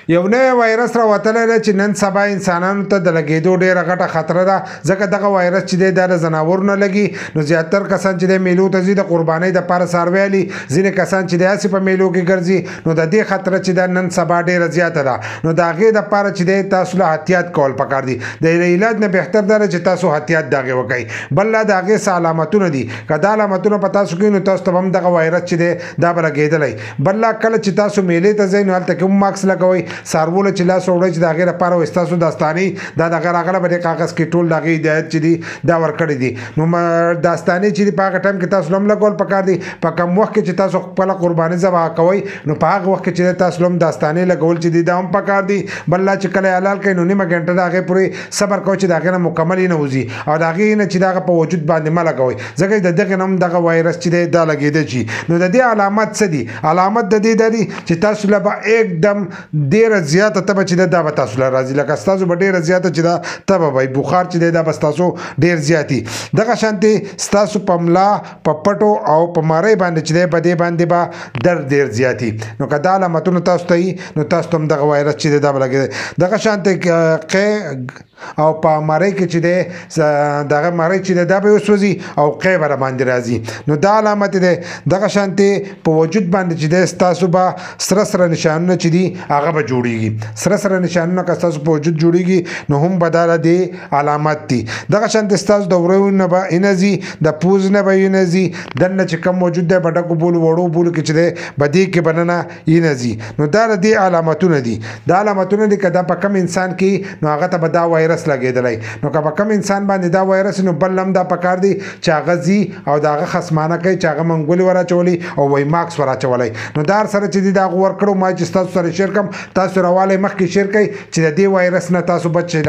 یو نوی وایرس راوتلی دی چې نن سبا انسانانو ته د لګېدو ډېره غټه خطره ده ځکه دغه وایرس چې دی دا د ځناورو نه لګي نو زیاتر کسان چې دی میلو ته ځي د قربانۍ دپاره څاروي الي ځینې کسان چې دی هسې په میلو کې ګرځي نو د دې خطره چې ده نن سبا ډېره زیاته ده نو د هغې دپاره چې دی تاسو له احتیاط کول پکار دي د علاج نه بهتر ده چې تاسو احتیاط د هغې وکئ بل لا د هغې څه علامتونه دي که دا علامتونه په تاسو کې نو تاسو ته به هم دغه وایرس چې دی دا به لګېدلی بل لا کله چې تاسو میلې ته ځئ نو هلته کې هم ماکس لګوئ څاروو له چې لاس وړئ چې د هغې لپاره وایي ستاسو داستانې دا دغه راغله به دې کاغذ کې ټول د هغې هدایت چې دي دا ورکړي دي نو داستانې چې دي په هغه ټایم کې تاسو هم لګول پکار دي په کم وخت کې چې تاسو خپله قرباني ذبح کوئ نو په هغه وخت کې چې تاسو هم داستانې لګول چې دي دا هم پکار دي بل لا چې کله حلال کوئ نو نیمه ګنټه د هغې پورې صبر کوئ چې د هغې نه مکمل یې نه وځي او د هغې نه چې دغه په وجود باندې مه لګوئ ځکه د دغې نه هم دغه وایرس چې دی دا لګېده شي نو د دې علامت څه دي علامت د دې دا دي چې تاسو له به एकदम ډېره زیاته تبه چې دا به تاسو له راځي لکه ستاسو به ډېره زیاته چې دا تبه وي بخار چې دی دا به ستاسو ډېر زیاتي دغه شانتې ستاسو په ملا په پټو او په مارۍ باندې چې دی په دې باندې به درد ډېر زیاتي نو که دا علامتونه تاسو ته وي نو تاسو ته هم دغه وایرس چې دی دا به لګېدی دغه شانتې قی او په مارۍ کې چې دی دغه مارۍ چې دی دا به وسوځي او قی به راباندې راځي نو دا علامت دی دغه شانتې په وجود باندې چې دی ستاسو به سره سره نشانونه چې دي هغه به جوړیږي سره سره نشانونه که ستاسو په وجود جوړیږي نو هم به دا د علامت دي دغه شانتې ستاسو د وریو نه به وینه ځي د پوز نه به وینه ځي دننه چې کم موجود دی په ډکو بولو وړو بولو کې چې دی به دې کې به ننه وینه ځي نو دا د دې علامتونه دي دا علامتونه دي که دا په کم انسان کې نو هغه ته به دا وایرس لګېدلی نو که په کم انسان باندې دا وایرس نو بل هم دا پکار دی چې هغه ځي او د هغه خصمانه کوي چې هغه منګولې ور اچولی او وایي ماکس ور اچولی نو دا سره چې دي دا ورکړو ما چې ستاسو سره شیر کړم تاسو راوالی مخکې شیر کوئ چې د دې وایرس نه تاسو بچ شئ